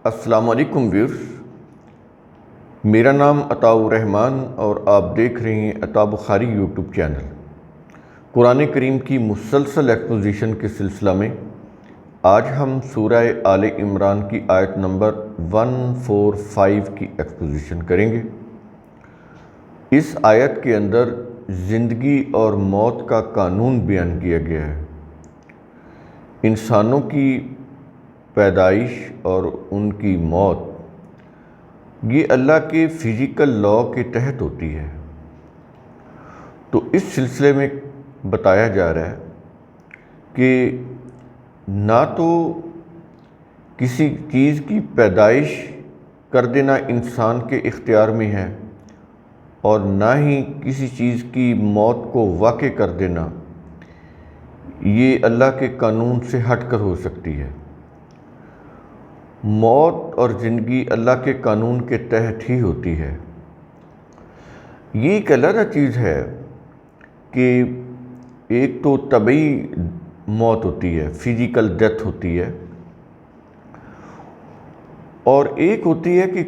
السلام علیکم ویورز، میرا نام عطاء الرحمن اور آپ دیکھ رہے ہیں عطاء بخاری یوٹیوب چینل۔ قرآن کریم کی مسلسل ایکسپوزیشن کے سلسلہ میں آج ہم سورہ آل عمران کی آیت نمبر 145 کی ایکسپوزیشن کریں گے۔ اس آیت کے اندر زندگی اور موت کا قانون بیان کیا گیا ہے۔ انسانوں کی پیدائش اور ان کی موت یہ اللہ کے فزیکل لا کے تحت ہوتی ہے۔ تو اس سلسلے میں بتایا جا رہا ہے کہ نہ تو کسی چیز کی پیدائش کر دینا انسان کے اختیار میں ہے اور نہ ہی کسی چیز کی موت کو واقع کر دینا یہ اللہ کے قانون سے ہٹ کر ہو سکتی ہے۔ موت اور زندگی اللہ کے قانون کے تحت ہی ہوتی ہے۔ یہ ایک علیحدہ چیز ہے کہ ایک تو طبعی موت ہوتی ہے، فزیکل ڈیتھ ہوتی ہے، اور ایک ہوتی ہے کہ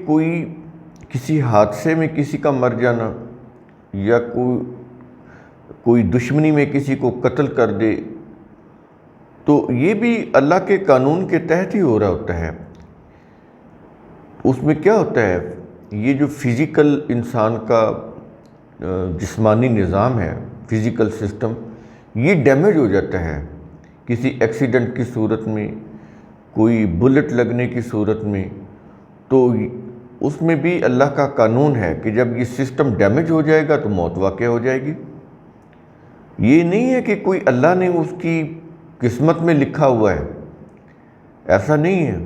کسی حادثے میں کسی کا مر جانا یا کوئی دشمنی میں کسی کو قتل کر دے، تو یہ بھی اللہ کے قانون کے تحت ہی ہو رہا ہوتا ہے۔ اس میں کیا ہوتا ہے، یہ جو فزیکل انسان کا جسمانی نظام ہے، فزیکل سسٹم، یہ ڈیمیج ہو جاتا ہے کسی ایکسیڈنٹ کی صورت میں، کوئی بلٹ لگنے کی صورت میں۔ تو اس میں بھی اللہ کا قانون ہے کہ جب یہ سسٹم ڈیمیج ہو جائے گا تو موت واقع ہو جائے گی۔ یہ نہیں ہے کہ کوئی اللہ نے اس کی قسمت میں لکھا ہوا ہے، ایسا نہیں ہے۔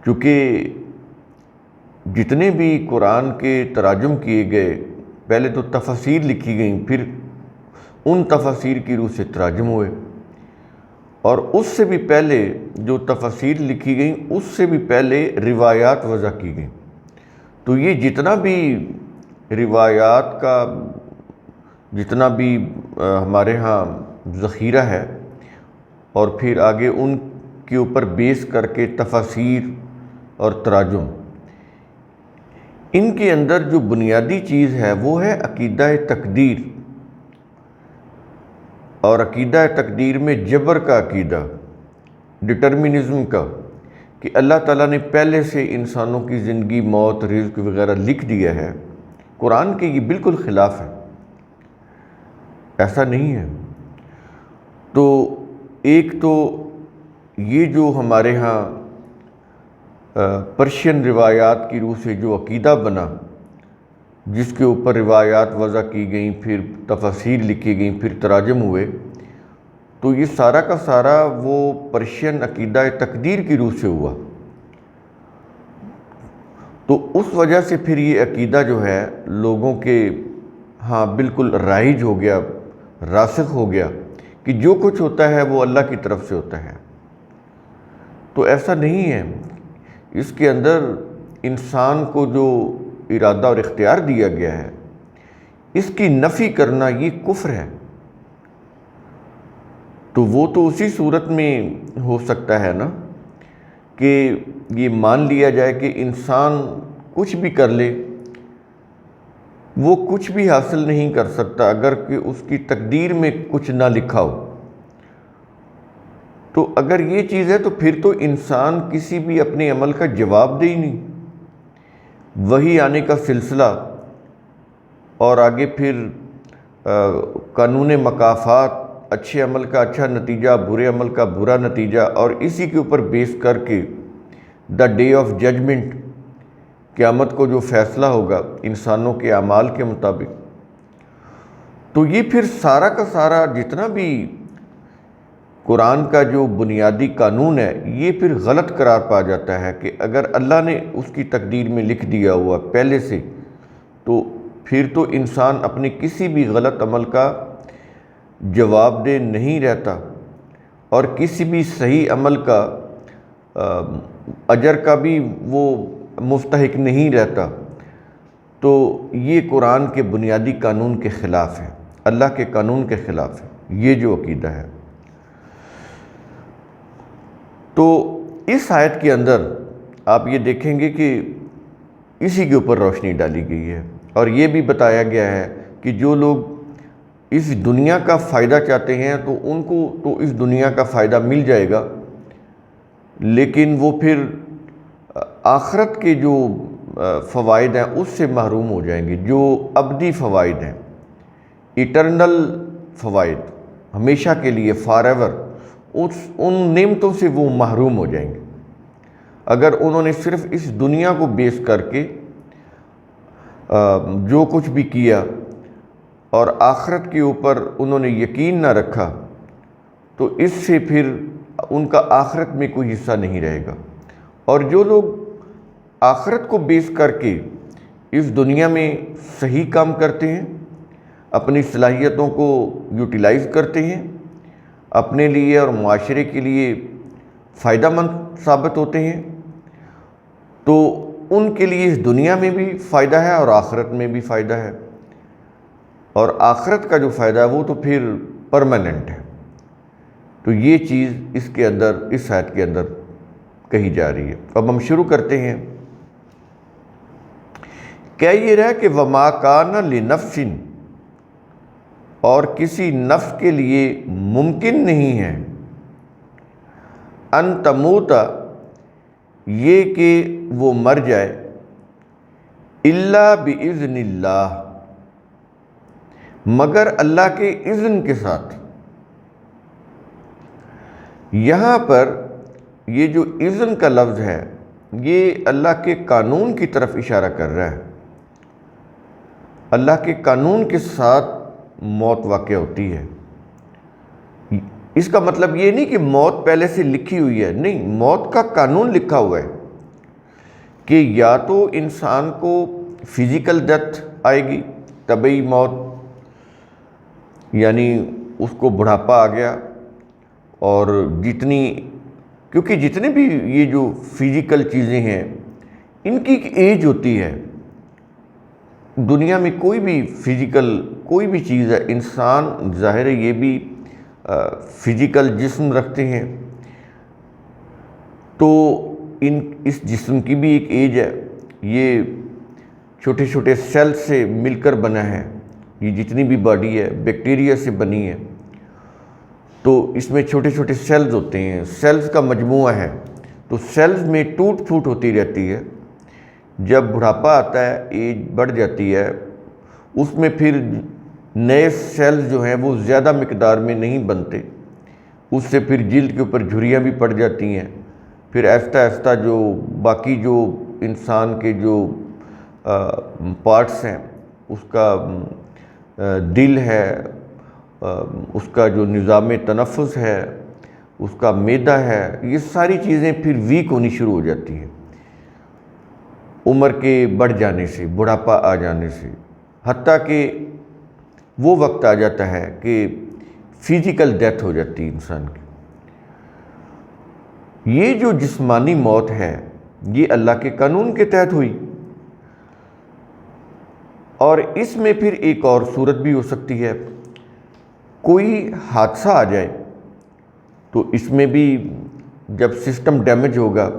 چونکہ جتنے بھی قرآن کے تراجم کیے گئے، پہلے تو تفاسیر لکھی گئیں، پھر ان تفاسیر کی روح سے تراجم ہوئے، اور اس سے بھی پہلے جو تفاسیر لکھی گئیں اس سے بھی پہلے روایات وضع کی گئیں۔ تو یہ جتنا بھی روایات کا جتنا بھی ہمارے ہاں ذخیرہ ہے، اور پھر آگے ان کے اوپر بیس کر کے تفاسیر اور تراجم، ان کے اندر جو بنیادی چیز ہے وہ ہے عقیدہ تقدیر، اور عقیدہ تقدیر میں جبر کا عقیدہ، ڈٹرمنزم کا، کہ اللہ تعالیٰ نے پہلے سے انسانوں کی زندگی، موت، رزق وغیرہ لکھ دیا ہے۔ قرآن کے یہ بالکل خلاف ہے، ایسا نہیں ہے۔ تو ایک تو یہ جو ہمارے ہاں پرشین روایات کی روح سے جو عقیدہ بنا، جس کے اوپر روایات وضع کی گئیں، پھر تفاسیر لکھی گئیں، پھر تراجم ہوئے، تو یہ سارا کا سارا وہ پرشین عقیدہ تقدیر کی روح سے ہوا۔ تو اس وجہ سے پھر یہ عقیدہ جو ہے لوگوں کے ہاں بالکل رائج ہو گیا، راسخ ہو گیا، کہ جو کچھ ہوتا ہے وہ اللہ کی طرف سے ہوتا ہے۔ تو ایسا نہیں ہے۔ اس کے اندر انسان کو جو ارادہ اور اختیار دیا گیا ہے، اس کی نفی کرنا یہ کفر ہے۔ تو وہ تو اسی صورت میں ہو سکتا ہے نا کہ یہ مان لیا جائے کہ انسان کچھ بھی کر لے، وہ کچھ بھی حاصل نہیں کر سکتا اگر کہ اس کی تقدیر میں کچھ نہ لکھا ہو۔ تو اگر یہ چیز ہے تو پھر تو انسان کسی بھی اپنے عمل کا جواب دے ہی نہیں۔ وہی آنے کا سلسلہ، اور آگے پھر قانون مکافات، اچھے عمل کا اچھا نتیجہ، برے عمل کا برا نتیجہ، اور اسی کے اوپر بیس کر کے دا ڈے آف ججمنٹ، قیامت کو جو فیصلہ ہوگا انسانوں کے اعمال کے مطابق۔ تو یہ پھر سارا کا سارا جتنا بھی قرآن کا جو بنیادی قانون ہے یہ پھر غلط قرار پا جاتا ہے کہ اگر اللہ نے اس کی تقدیر میں لکھ دیا ہوا پہلے سے، تو پھر تو انسان اپنے کسی بھی غلط عمل کا جواب دہ نہیں رہتا، اور کسی بھی صحیح عمل کا اجر کا بھی وہ مستحق نہیں رہتا۔ تو یہ قرآن کے بنیادی قانون کے خلاف ہے، اللہ کے قانون کے خلاف ہے یہ جو عقیدہ ہے۔ تو اس آیت کے اندر آپ یہ دیکھیں گے کہ اسی کے اوپر روشنی ڈالی گئی ہے، اور یہ بھی بتایا گیا ہے کہ جو لوگ اس دنیا کا فائدہ چاہتے ہیں تو ان کو تو اس دنیا کا فائدہ مل جائے گا، لیکن وہ پھر آخرت کے جو فوائد ہیں اس سے محروم ہو جائیں گے، جو ابدی فوائد ہیں، ایٹرنل فوائد، ہمیشہ کے لیے فار ایور، ان نعمتوں سے وہ محروم ہو جائیں گے اگر انہوں نے صرف اس دنیا کو بیس کر کے جو کچھ بھی کیا اور آخرت کے اوپر انہوں نے یقین نہ رکھا، تو اس سے پھر ان کا آخرت میں کوئی حصہ نہیں رہے گا۔ اور جو لوگ آخرت کو بیس کر کے اس دنیا میں صحیح کام کرتے ہیں، اپنی صلاحیتوں کو یوٹیلائز کرتے ہیں، اپنے لیے اور معاشرے کے لیے فائدہ مند ثابت ہوتے ہیں، تو ان کے لیے اس دنیا میں بھی فائدہ ہے اور آخرت میں بھی فائدہ ہے، اور آخرت کا جو فائدہ ہے وہ تو پھر پرماننٹ ہے۔ تو یہ چیز اس کے اندر، اس آیت کے اندر کہی جا رہی ہے۔ اب ہم شروع کرتے ہیں۔ کہہ یہ رہا کہ وَمَا كَانَ لِنَفْسٍ، اور کسی نفس کے لیے ممکن نہیں ہے، ان تموت، یہ کہ وہ مر جائے، الا باذن اللہ، مگر اللہ کے اذن کے ساتھ۔ یہاں پر یہ جو اذن کا لفظ ہے یہ اللہ کے قانون کی طرف اشارہ کر رہا ہے۔ اللہ کے قانون کے ساتھ موت واقع ہوتی ہے۔ اس کا مطلب یہ نہیں کہ موت پہلے سے لکھی ہوئی ہے، نہیں، موت کا قانون لکھا ہوا ہے کہ یا تو انسان کو فزیکل ڈیتھ آئے گی، طبعی موت، یعنی اس کو بڑھاپا آ گیا، اور کیونکہ جتنے بھی یہ جو فزیکل چیزیں ہیں ان کی ایک ایج ہوتی ہے۔ دنیا میں کوئی بھی فزیکل کوئی بھی چیز ہے، انسان ظاہر ہے یہ بھی فزیکل جسم رکھتے ہیں، تو اس جسم کی بھی ایک ایج ہے۔ یہ چھوٹے چھوٹے سیل سے مل کر بنا ہے، یہ جتنی بھی باڈی ہے بیکٹیریا سے بنی ہے، تو اس میں چھوٹے چھوٹے سیلز ہوتے ہیں، سیلز کا مجموعہ ہے، تو سیلز میں ٹوٹ پھوٹ ہوتی رہتی ہے۔ جب بڑھاپا آتا ہے، ایج بڑھ جاتی ہے، اس میں پھر نئے سیلز جو ہیں وہ زیادہ مقدار میں نہیں بنتے، اس سے پھر جلد کے اوپر جھریاں بھی پڑ جاتی ہیں، پھر آہستہ آہستہ جو باقی جو انسان کے جو پارٹس ہیں، اس کا دل ہے، اس کا جو نظام تنفس ہے، اس کا معدہ ہے، یہ ساری چیزیں پھر ویک ہونی شروع ہو جاتی ہیں عمر کے بڑھ جانے سے، بڑھاپا آ جانے سے، حتیٰ کہ وہ وقت آ جاتا ہے کہ فزیکل ڈیتھ ہو جاتی ہے انسان کی۔ یہ جو جسمانی موت ہے یہ اللہ کے قانون کے تحت ہوئی، اور اس میں پھر ایک اور صورت بھی ہو سکتی ہے، کوئی حادثہ آ جائے تو اس میں بھی جب سسٹم ڈیمیج ہوگا،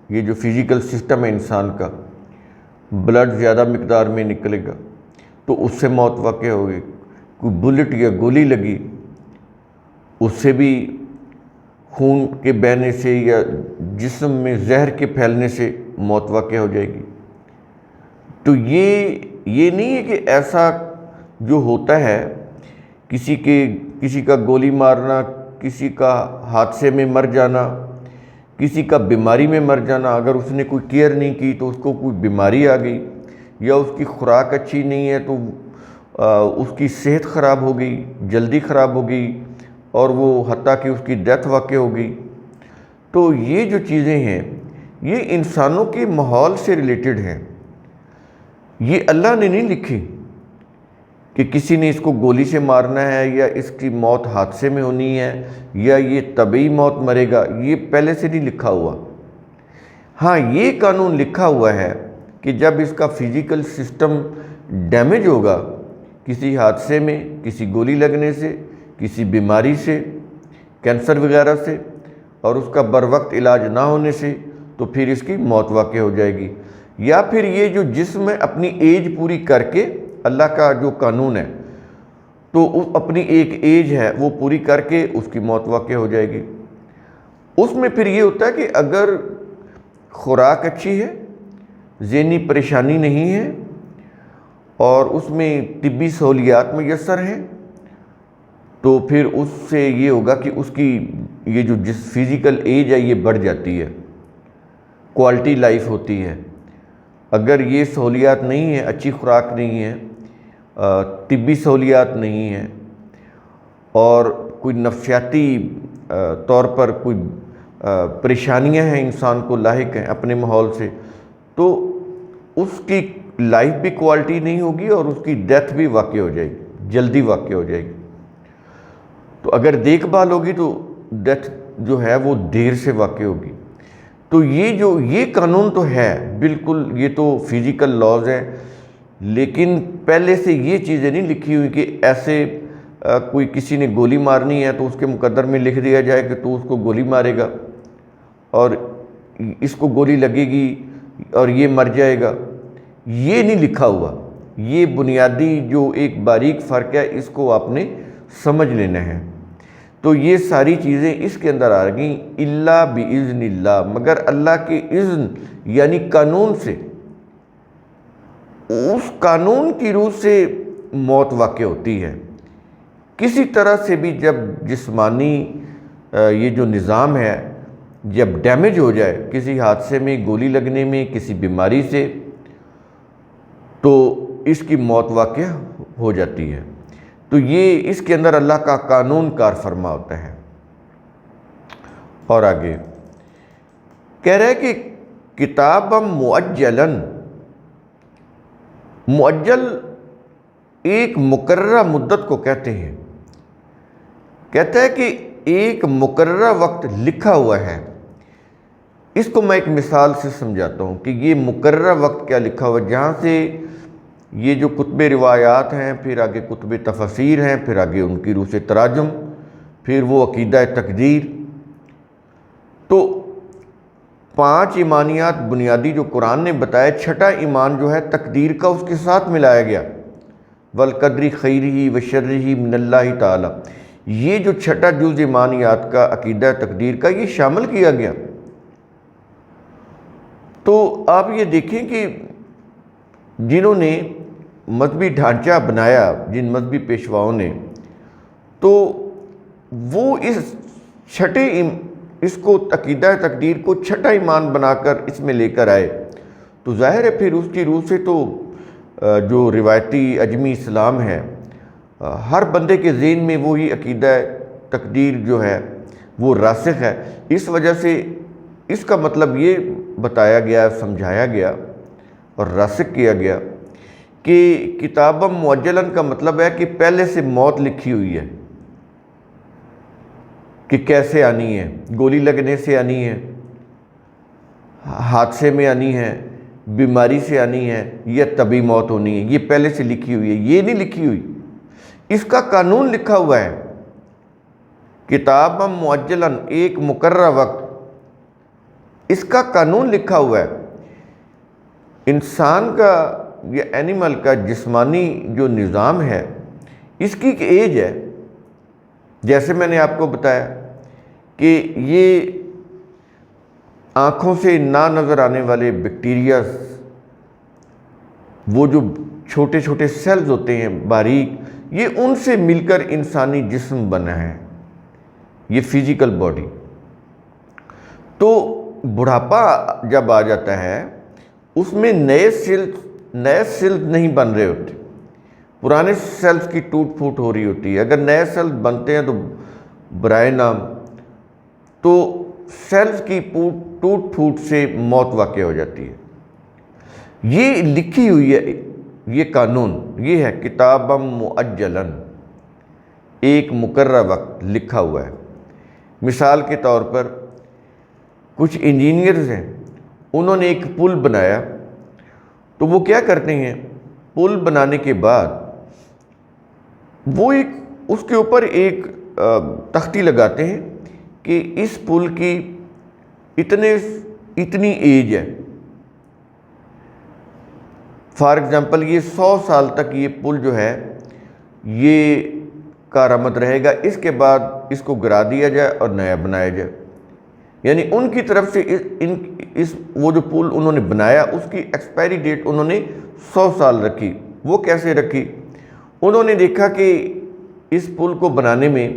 یہ جو فزیکل سسٹم ہے انسان کا، بلڈ زیادہ مقدار میں نکلے گا تو اس سے موت واقع ہوگی، کوئی بلٹ یا گولی لگی اس سے بھی خون کے بہنے سے یا جسم میں زہر کے پھیلنے سے موت واقع ہو جائے گی۔ تو یہ نہیں ہے کہ ایسا جو ہوتا ہے کسی کا گولی مارنا، کسی کا حادثے میں مر جانا، کسی کا بیماری میں مر جانا، اگر اس نے کوئی کیئر نہیں کی تو اس کو کوئی بیماری آ گئی، یا اس کی خوراک اچھی نہیں ہے تو اس کی صحت خراب ہو گئی، جلدی خراب ہو گئی، اور وہ حتیٰ کہ اس کی ڈیتھ واقع ہو گئی۔ تو یہ جو چیزیں ہیں یہ انسانوں کے ماحول سے ریلیٹڈ ہیں، یہ اللہ نے نہیں لکھی کہ کسی نے اس کو گولی سے مارنا ہے، یا اس کی موت حادثے میں ہونی ہے، یا یہ طبعی موت مرے گا، یہ پہلے سے نہیں لکھا ہوا۔ ہاں، یہ قانون لکھا ہوا ہے کہ جب اس کا فزیکل سسٹم ڈیمیج ہوگا کسی حادثے میں، کسی گولی لگنے سے، کسی بیماری سے، کینسر وغیرہ سے، اور اس کا بر وقت علاج نہ ہونے سے، تو پھر اس کی موت واقع ہو جائے گی، یا پھر یہ جو جسم ہے اپنی ایج پوری کر کے، اللہ کا جو قانون ہے تو اپنی ایک ایج ہے وہ پوری کر کے اس کی موت واقع ہو جائے گی۔ اس میں پھر یہ ہوتا ہے کہ اگر خوراک اچھی ہے، ذہنی پریشانی نہیں ہے، اور اس میں طبی سہولیات میسر ہیں، تو پھر اس سے یہ ہوگا کہ اس کی یہ جو فزیکل ایج ہے یہ بڑھ جاتی ہے، کوالٹی لائف ہوتی ہے۔ اگر یہ سہولیات نہیں ہیں، اچھی خوراک نہیں ہے، طبی سہولیات نہیں ہیں، اور کوئی نفسیاتی طور پر کوئی پریشانیاں ہیں انسان کو لاحق ہیں اپنے ماحول سے، تو اس کی لائف بھی کوالٹی نہیں ہوگی اور اس کی ڈیتھ بھی واقع ہو جائے گی، جلدی واقع ہو جائے گی۔ تو اگر دیکھ بھال ہوگی تو ڈیتھ جو ہے وہ دیر سے واقع ہوگی۔ تو یہ قانون تو ہے بالکل، یہ تو فزیکل لاز ہیں، لیکن پہلے سے یہ چیزیں نہیں لکھی ہوئی کہ ایسے کوئی کسی نے گولی مارنی ہے تو اس کے مقدر میں لکھ دیا جائے کہ تو اس کو گولی مارے گا اور اس کو گولی لگے گی اور یہ مر جائے گا، یہ نہیں لکھا ہوا۔ یہ بنیادی جو ایک باریک فرق ہے، اس کو آپ نے سمجھ لینا ہے۔ تو یہ ساری چیزیں اس کے اندر آ گئیں، الا باذن اللہ، مگر اللہ کے اذن یعنی قانون سے، اس قانون کی روح سے موت واقع ہوتی ہے۔ کسی طرح سے بھی جب جسمانی یہ جو نظام ہے جب ڈیمیج ہو جائے، کسی حادثے میں، گولی لگنے میں، کسی بیماری سے، تو اس کی موت واقع ہو جاتی ہے۔ تو یہ اس کے اندر اللہ کا قانون کار فرما ہوتا ہے۔ اور آگے کہہ رہے کہ کتابا مؤجلا، مؤجل ایک مقررہ مدت کو کہتے ہیں، کہتا ہے کہ ایک مقررہ وقت لکھا ہوا ہے۔ اس کو میں ایک مثال سے سمجھاتا ہوں کہ یہ مقررہ وقت کیا لکھا ہوا ہے، جہاں سے یہ جو کتب روایات ہیں، پھر آگے کتب تفاسیر ہیں، پھر آگے ان کی روح سے تراجم، پھر وہ عقیدہ تقدیر۔ تو 5 ایمانیات بنیادی جو قرآن نے بتایا، چھٹا ایمان جو ہے تقدیر کا اس کے ساتھ ملایا گیا، والقدر خیرہ وشرہ من اللہ تعالی۔ یہ جو چھٹا جز ایمانیات کا، عقیدہ تقدیر کا، یہ شامل کیا گیا۔ تو آپ یہ دیکھیں کہ جنہوں نے مذہبی ڈھانچہ بنایا، جن مذہبی پیشواؤں نے، تو وہ اس کو عقیدہ تقدیر کو چھٹا ایمان بنا کر اس میں لے کر آئے، تو ظاہر ہے پھر اس کی روح سے تو جو روایتی اجمی اسلام ہے، ہر بندے کے ذہن میں وہی عقیدہ تقدیر جو ہے وہ راسخ ہے۔ اس وجہ سے اس کا مطلب یہ بتایا گیا، سمجھایا گیا اور راسخ کیا گیا کہ کتابا مؤجلا کا مطلب ہے کہ پہلے سے موت لکھی ہوئی ہے کہ کیسے آنی ہے، گولی لگنے سے آنی ہے، حادثے میں آنی ہے، بیماری سے آنی ہے، یا طبی موت ہونی ہے، یہ پہلے سے لکھی ہوئی ہے۔ یہ نہیں لکھی ہوئی، اس کا قانون لکھا ہوا ہے، کتابا مؤجلا ایک مقررہ وقت، اس کا قانون لکھا ہوا ہے۔ انسان کا یا اینیمل کا جسمانی جو نظام ہے، اس کی ایک ایج ہے، جیسے میں نے آپ کو بتایا کہ یہ آنکھوں سے نہ نظر آنے والے بیکٹیریاز، وہ جو چھوٹے چھوٹے سیلز ہوتے ہیں باریک، یہ ان سے مل کر انسانی جسم بنا ہے، یہ فزیکل باڈی۔ تو بڑھاپا جب آ جاتا ہے، اس میں نئے سیلز نہیں بن رہے ہوتے، پرانے سیلز کی ٹوٹ پھوٹ ہو رہی ہوتی ہے۔ اگر نئے سیلز بنتے ہیں تو برائے نام، تو سیلز کی ٹوٹ پھوٹ سے موت واقع ہو جاتی ہے۔ یہ لکھی ہوئی ہے، یہ قانون، یہ ہے کتابا مؤجلا، ایک مقررہ وقت لکھا ہوا ہے۔ مثال کے طور پر کچھ انجینئرز ہیں، انہوں نے ایک پل بنایا، تو وہ کیا کرتے ہیں، پل بنانے کے بعد وہ اس کے اوپر ایک تختی لگاتے ہیں کہ اس پل کی اتنے اتنی ایج ہے. فار ایگزامپل یہ 100 سال تک یہ پل جو ہے یہ کارآمد رہے گا، اس کے بعد اس کو گرا دیا جائے اور نیا بنایا جائے. یعنی ان کی طرف سے وہ جو پل انہوں نے بنایا اس کی ایکسپائری ڈیٹ انہوں نے 100 سال رکھی. وہ کیسے رکھی؟ انہوں نے دیکھا کہ اس پل کو بنانے میں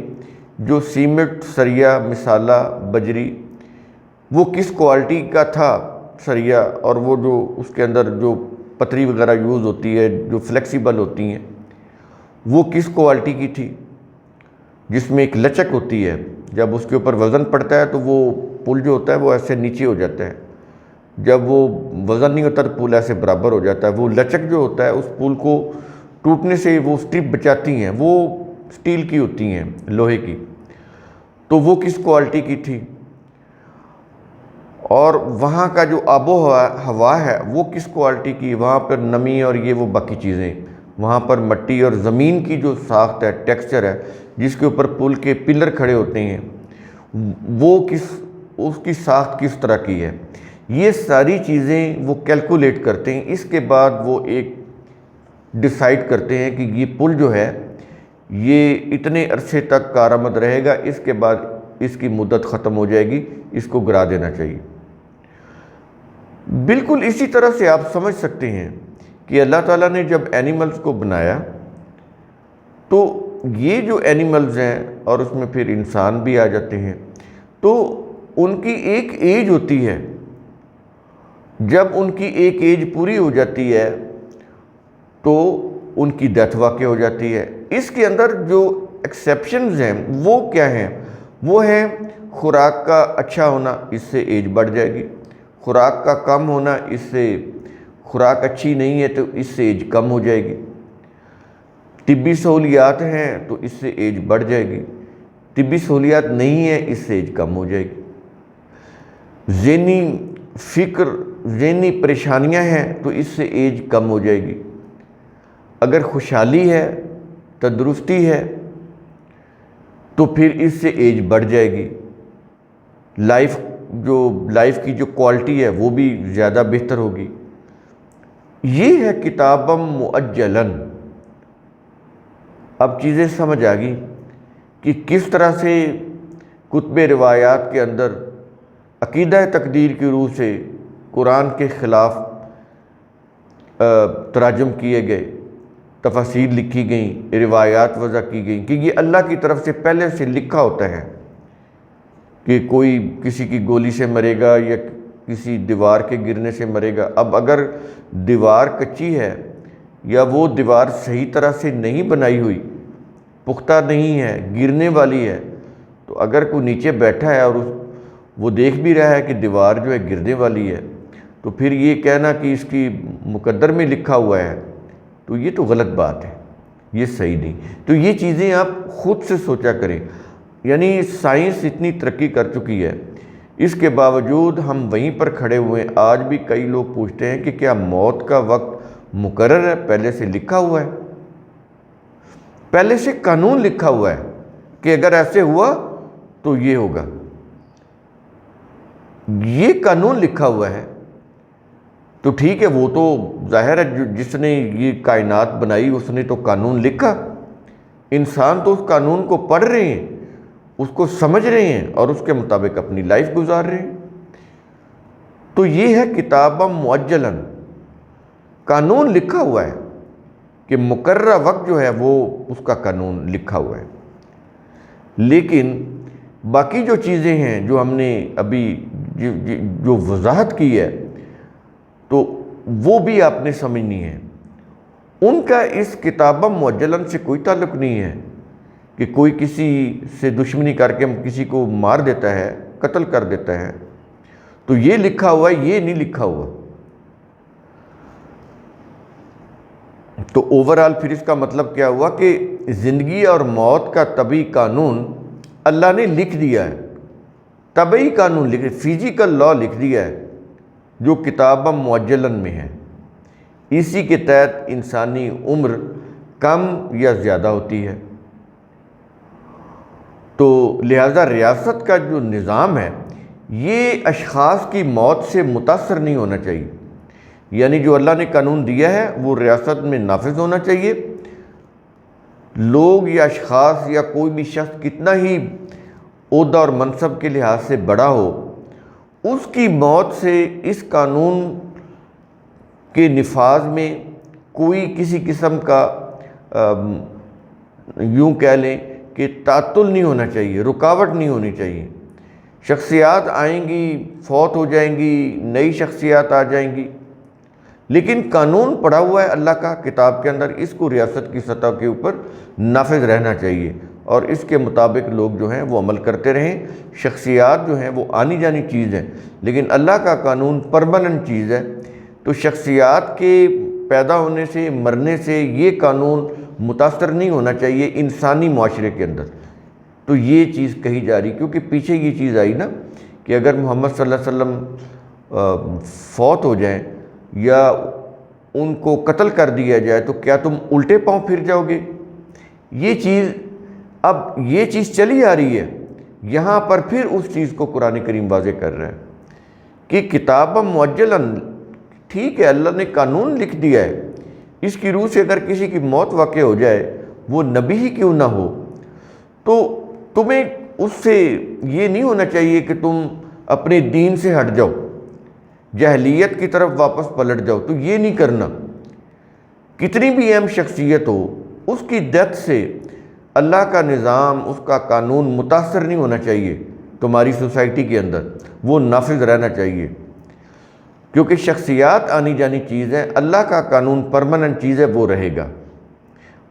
جو سیمنٹ، سریا، مسالہ، بجری، وہ کس کوالٹی کا تھا سریا، اور وہ جو اس کے اندر جو پتری وغیرہ یوز ہوتی ہے جو فلیکسیبل ہوتی ہیں وہ کس کوالٹی کی تھی، جس میں ایک لچک ہوتی ہے. جب اس کے اوپر وزن پڑتا ہے تو وہ پل جو ہوتا ہے وہ ایسے نیچے ہو جاتا ہے، جب وہ وزن نہیں ہوتا تو پل ایسے برابر ہو جاتا ہے. وہ لچک جو ہوتا ہے اس پل کو ٹوٹنے سے وہ اسٹرپ بچاتی ہیں، وہ سٹیل کی ہوتی ہیں، لوہے کی. تو وہ کس کوالٹی کی تھی، اور وہاں کا جو آب و ہوا ہے وہ کس کوالٹی کی، وہاں پر نمی اور یہ وہ باقی چیزیں، وہاں پر مٹی اور زمین کی جو ساخت ہے، ٹیکسچر ہے جس کے اوپر پل کے پلر کھڑے ہوتے ہیں، وہ اس کی ساخت کس طرح کی ہے. یہ ساری چیزیں وہ کیلکولیٹ کرتے ہیں. اس کے بعد وہ ایک ڈیسائیڈ کرتے ہیں کہ یہ پل جو ہے یہ اتنے عرصے تک کارآمد رہے گا، اس کے بعد اس کی مدت ختم ہو جائے گی، اس کو گرا دینا چاہیے. بالکل اسی طرح سے آپ سمجھ سکتے ہیں کہ اللہ تعالیٰ نے جب اینیملز کو بنایا تو یہ جو اینیملز ہیں اور اس میں پھر انسان بھی آ جاتے ہیں، تو ان کی ایک ایج ہوتی ہے. جب ان کی ایک ایج پوری ہو جاتی ہے تو ان کی ڈیتھ واقع ہو جاتی ہے. اس کے اندر جو ایکسیپشنز ہیں وہ کیا ہیں؟ وہ ہیں خوراک کا اچھا ہونا، اس سے ایج بڑھ جائے گی. خوراک کا کم ہونا، اس سے خوراک اچھی نہیں ہے تو اس سے ایج کم ہو جائے گی. طبی سہولیات ہیں تو اس سے ایج بڑھ جائے گی. طبی سہولیات نہیں ہے، اس سے ایج کم ہو جائے گی. ذہنی فکر، ذہنی پریشانیاں ہیں تو اس سے ایج کم ہو جائے گی. اگر خوشحالی ہے، تندرستی ہے تو پھر اس سے ایج بڑھ جائے گی. لائف کی جو کوالٹی ہے وہ بھی زیادہ بہتر ہوگی. یہ ہے کتابم مؤجلاً. اب چیزیں سمجھ آ گئی کہ کس طرح سے کتب روایات کے اندر عقیدہ تقدیر کی روح سے قرآن کے خلاف تراجم کیے گئے، تفاسیر لکھی گئیں، روایات وضع کی گئیں کہ یہ اللہ کی طرف سے پہلے سے لکھا ہوتا ہے کہ کوئی کسی کی گولی سے مرے گا یا کسی دیوار کے گرنے سے مرے گا. اب اگر دیوار کچی ہے یا وہ دیوار صحیح طرح سے نہیں بنائی ہوئی، پختہ نہیں ہے، گرنے والی ہے، تو اگر کوئی نیچے بیٹھا ہے اور وہ دیکھ بھی رہا ہے کہ دیوار جو ہے گرنے والی ہے، تو پھر یہ کہنا کہ اس کی مقدر میں لکھا ہوا ہے تو یہ تو غلط بات ہے، یہ صحیح نہیں. تو یہ چیزیں آپ خود سے سوچا کریں. یعنی سائنس اتنی ترقی کر چکی ہے، اس کے باوجود ہم وہیں پر کھڑے ہوئے ہیں. آج بھی کئی لوگ پوچھتے ہیں کہ کیا موت کا وقت مقرر ہے، پہلے سے لکھا ہوا ہے؟ پہلے سے قانون لکھا ہوا ہے کہ اگر ایسے ہوا تو یہ ہوگا. یہ قانون لکھا ہوا ہے تو ٹھیک ہے، وہ تو ظاہر ہے جس نے یہ کائنات بنائی اس نے تو قانون لکھا. انسان تو اس قانون کو پڑھ رہے ہیں، اس کو سمجھ رہے ہیں اور اس کے مطابق اپنی لائف گزار رہے ہیں. تو یہ ہے کتابم مؤجلاً. قانون لکھا ہوا ہے کہ مقررہ وقت جو ہے وہ اس کا قانون لکھا ہوا ہے. لیکن باقی جو چیزیں ہیں جو ہم نے ابھی جو وضاحت کی ہے تو وہ بھی آپ نے سمجھنی ہے. ان کا اس کتابم مؤجلاً سے کوئی تعلق نہیں ہے کہ کوئی کسی سے دشمنی کر کے کسی کو مار دیتا ہے، قتل کر دیتا ہے تو یہ لکھا ہوا ہے، یہ نہیں لکھا ہوا. تو اوورآل پھر اس کا مطلب کیا ہوا کہ زندگی اور موت کا طبعی قانون اللہ نے لکھ دیا ہے. طبعی قانون لکھ، فزیکل لا لکھ دیا ہے جو کتابم مؤجلاً میں ہے. اسی کے تحت انسانی عمر کم یا زیادہ ہوتی ہے. تو لہذا ریاست کا جو نظام ہے یہ اشخاص کی موت سے متاثر نہیں ہونا چاہیے، یعنی جو اللہ نے قانون دیا ہے وہ ریاست میں نافذ ہونا چاہیے۔ لوگ یا اشخاص یا کوئی بھی شخص کتنا ہی عہدہ اور منصب کے لحاظ سے بڑا ہو، اس کی موت سے اس قانون کے نفاذ میں کوئی کسی قسم کا یوں کہہ لیں کہ تعطل نہیں ہونا چاہیے، رکاوٹ نہیں ہونی چاہیے۔ شخصیات آئیں گی، فوت ہو جائیں گی، نئی شخصیات آ جائیں گی، لیکن قانون پڑا ہوا ہے اللہ کا کتاب کے اندر، اس کو ریاست کی سطح کے اوپر نافذ رہنا چاہیے اور اس کے مطابق لوگ جو ہیں وہ عمل کرتے رہیں۔ شخصیات جو ہیں وہ آنی جانی چیز ہے، لیکن اللہ کا قانون پرماننٹ چیز ہے، تو شخصیات کے پیدا ہونے سے مرنے سے یہ قانون متاثر نہیں ہونا چاہیے انسانی معاشرے کے اندر۔ تو یہ چیز کہی جا رہی، کیونکہ پیچھے یہ چیز آئی نا کہ اگر محمد صلی اللہ علیہ وسلم فوت ہو جائیں یا ان کو قتل کر دیا جائے تو کیا تم الٹے پاؤں پھر جاؤ گے؟ یہ چیز چلی آ رہی ہے، یہاں پر پھر اس چیز کو قرآن کریم واضح کر رہا ہے کہ کتاب معجلاً، ٹھیک ہے اللہ نے قانون لکھ دیا ہے، اس کی روح سے اگر کسی کی موت واقع ہو جائے، وہ نبی ہی کیوں نہ ہو، تو تمہیں اس سے یہ نہیں ہونا چاہیے کہ تم اپنے دین سے ہٹ جاؤ، جاہلیت کی طرف واپس پلٹ جاؤ، تو یہ نہیں کرنا۔ کتنی بھی اہم شخصیت ہو، اس کی ڈیتھ سے اللہ کا نظام، اس کا قانون متاثر نہیں ہونا چاہیے تمہاری سوسائٹی کے اندر، وہ نافذ رہنا چاہیے، کیونکہ شخصیات آنی جانی چیز ہے، اللہ کا قانون پرماننٹ چیز ہے، وہ رہے گا۔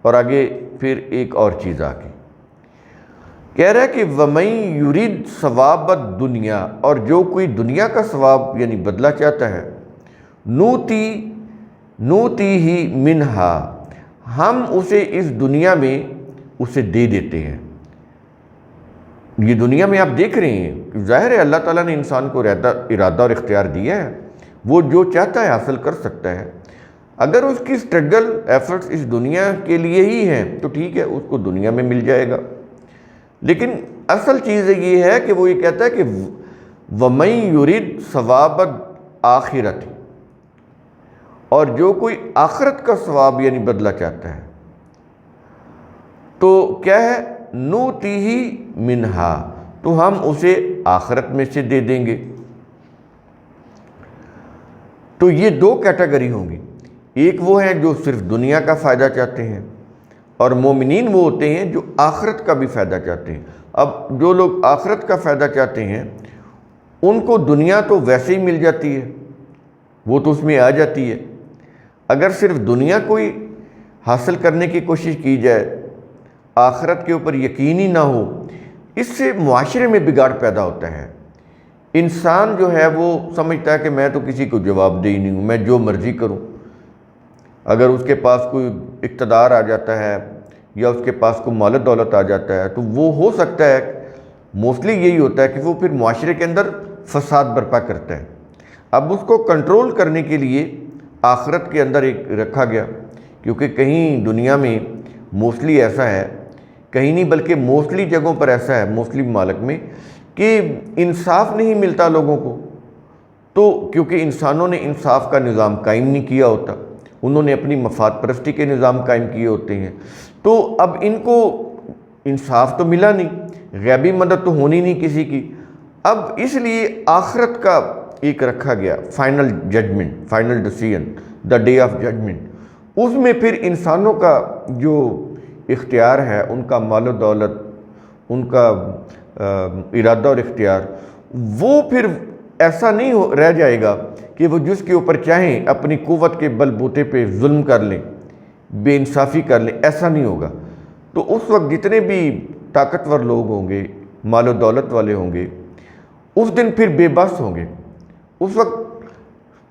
اور آگے پھر ایک اور چیز آگے کہہ رہا ہے کہ وَمَن يُرِدْ ثواب الدنیا، اور جو کوئی دنیا کا ثواب یعنی بدلہ چاہتا ہے، نوتی ہی منہا، ہم اسے اس دنیا میں اسے دے دیتے ہیں۔ یہ دنیا میں آپ دیکھ رہے ہیں، ظاہر ہے اللہ تعالیٰ نے انسان کو ارادہ اور اختیار دیا ہے، وہ جو چاہتا ہے حاصل کر سکتا ہے۔ اگر اس کی سٹرگل ایفرٹس اس دنیا کے لیے ہی ہیں تو ٹھیک ہے، اس کو دنیا میں مل جائے گا، لیکن اصل چیز یہ ہے کہ وہ یہ کہتا ہے کہ وَمَن يُرِدْ ثواب الآخرۃ، اور جو کوئی آخرت کا ثواب یعنی بدلہ چاہتا ہے تو کیا ہے، نُؤْتِهِ مِنْهَا، تو ہم اسے آخرت میں سے دے دیں گے۔ تو یہ دو کیٹیگری ہوں گی، ایک وہ ہیں جو صرف دنیا کا فائدہ چاہتے ہیں، اور مومنین وہ ہوتے ہیں جو آخرت کا بھی فائدہ چاہتے ہیں۔ اب جو لوگ آخرت کا فائدہ چاہتے ہیں ان کو دنیا تو ویسے ہی مل جاتی ہے، وہ تو اس میں آ جاتی ہے۔ اگر صرف دنیا کوئی حاصل کرنے کی کوشش کی جائے، آخرت کے اوپر یقین ہی نہ ہو، اس سے معاشرے میں بگاڑ پیدا ہوتا ہے۔ انسان جو ہے وہ سمجھتا ہے کہ میں تو کسی کو جواب دہ نہیں ہوں، میں جو مرضی کروں۔ اگر اس کے پاس کوئی اقتدار آ جاتا ہے یا اس کے پاس کوئی مال و دولت آ جاتا ہے تو وہ ہو سکتا ہے، موسٹلی یہی ہوتا ہے کہ وہ پھر معاشرے کے اندر فساد برپا کرتا ہے۔ اب اس کو کنٹرول کرنے کے لیے آخرت کے اندر ایک رکھا گیا، کیونکہ کہیں دنیا میں موسٹلی ایسا ہے، کہیں نہیں بلکہ موسٹلی جگہوں پر ایسا ہے، موسٹلی ممالک میں، کہ انصاف نہیں ملتا لوگوں کو، تو کیونکہ انسانوں نے انصاف کا نظام قائم نہیں کیا ہوتا، انہوں نے اپنی مفاد پرستی کے نظام قائم کیے ہوتے ہیں، تو اب ان کو انصاف تو ملا نہیں، غیبی مدد تو ہونی نہیں کسی کی، اب اس لیے آخرت کا ایک رکھا گیا final judgment, final decision, the day of judgment, اس میں پھر انسانوں کا جو اختیار ہے، ان کا مال و دولت، ان کا ارادہ اور اختیار، وہ پھر ایسا نہیں رہ جائے گا کہ وہ جس کے اوپر چاہیں اپنی قوت کے بل بوتے پہ ظلم کر لیں، بے انصافی کر لیں، ایسا نہیں ہوگا۔ تو اس وقت جتنے بھی طاقتور لوگ ہوں گے، مال و دولت والے ہوں گے، اس دن پھر بے بس ہوں گے، اس وقت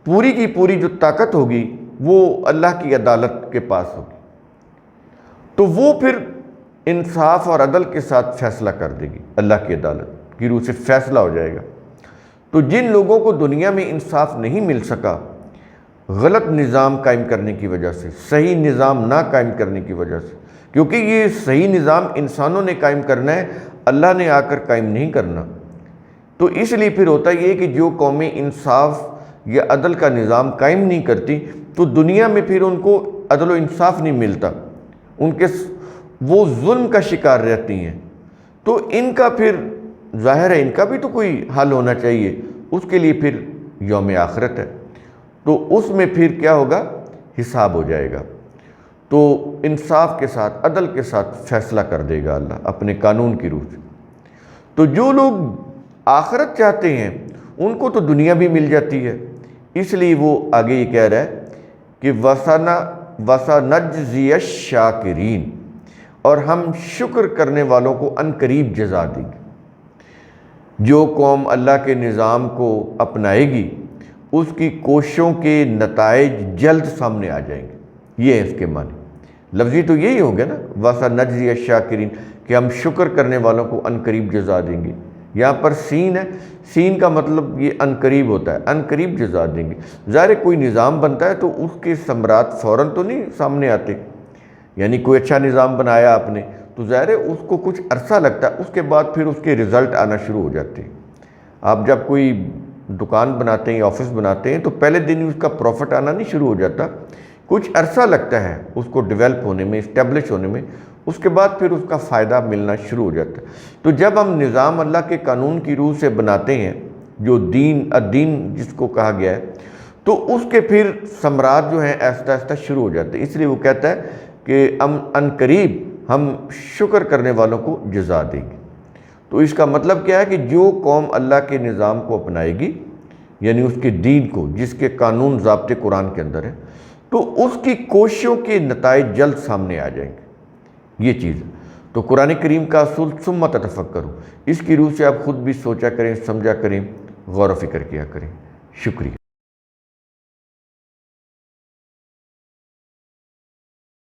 پوری کی پوری جو طاقت ہوگی وہ اللہ کی عدالت کے پاس ہوگی، تو وہ پھر انصاف اور عدل کے ساتھ فیصلہ کر دے گی، اللہ کی عدالت کی روح سے فیصلہ ہو جائے گا۔ تو جن لوگوں کو دنیا میں انصاف نہیں مل سکا، غلط نظام قائم کرنے کی وجہ سے، صحیح نظام نہ قائم کرنے کی وجہ سے، کیونکہ یہ صحیح نظام انسانوں نے قائم کرنا ہے، اللہ نے آ کر قائم نہیں کرنا، تو اس لیے پھر ہوتا یہ کہ جو قومیں انصاف یا عدل کا نظام قائم نہیں کرتی تو دنیا میں پھر ان کو عدل و انصاف نہیں ملتا، وہ ظلم کا شکار رہتی ہیں۔ تو ان کا پھر ظاہر ہے ان کا بھی تو کوئی حل ہونا چاہیے، اس کے لیے پھر یوم آخرت ہے، تو اس میں پھر کیا ہوگا، حساب ہو جائے گا، تو انصاف کے ساتھ عدل کے ساتھ فیصلہ کر دے گا اللہ اپنے قانون کی روح سے۔ تو جو لوگ آخرت چاہتے ہیں ان کو تو دنیا بھی مل جاتی ہے، اس لیے وہ آگے یہ کہہ رہا ہے کہ وَسَنَجْزِيَ الشَّاكِرِينَ، اور ہم شکر کرنے والوں کو عنقریب جزا دیں گے۔ جو قوم اللہ کے نظام کو اپنائے گی اس کی کوششوں کے نتائج جلد سامنے آ جائیں گے، یہ ہے اس کے معنی۔ لفظی تو یہی ہو گیا نا، وَسَنَجْزِيَ الشَّاكِرِينَ، کہ ہم شکر کرنے والوں کو عنقریب جزا دیں گے۔ یہاں پر سین ہے، سین کا مطلب یہ عنقریب ہوتا ہے، عنقریب جزا دیں گے۔ ظاہر کوئی نظام بنتا ہے تو اس کے ثمرات فوراً تو نہیں سامنے آتے، یعنی کوئی اچھا نظام بنایا آپ نے تو ظاہر ہے اس کو کچھ عرصہ لگتا ہے، اس کے بعد پھر اس کے رزلٹ آنا شروع ہو جاتے ہیں۔ آپ جب کوئی دکان بناتے ہیں یا آفس بناتے ہیں تو پہلے دن ہی اس کا پروفٹ آنا نہیں شروع ہو جاتا، کچھ عرصہ لگتا ہے اس کو ڈیولپ ہونے میں، اسٹیبلش ہونے میں، اس کے بعد پھر اس کا فائدہ ملنا شروع ہو جاتا ہے۔ تو جب ہم نظام اللہ کے قانون کی روح سے بناتے ہیں، جو الدین جس کو کہا گیا ہے، تو اس کے پھر ثمرات جو ہیں آہستہ آہستہ شروع ہو جاتے ہیں۔ اس لیے وہ کہتا ہے کہ عنقریب ہم شکر کرنے والوں کو جزا دیں گے۔ تو اس کا مطلب کیا ہے کہ جو قوم اللہ کے نظام کو اپنائے گی، یعنی اس کے دین کو، جس کے قانون ضابطے قرآن کے اندر ہیں، تو اس کی کوششوں کے نتائج جلد سامنے آ جائیں گے۔ یہ چیز ہے۔ تو قرآن کریم کا اصول ثم تتفکروا، اس کی روح سے آپ خود بھی سوچا کریں، سمجھا کریں، غور و فکر کیا کریں۔ شکریہ۔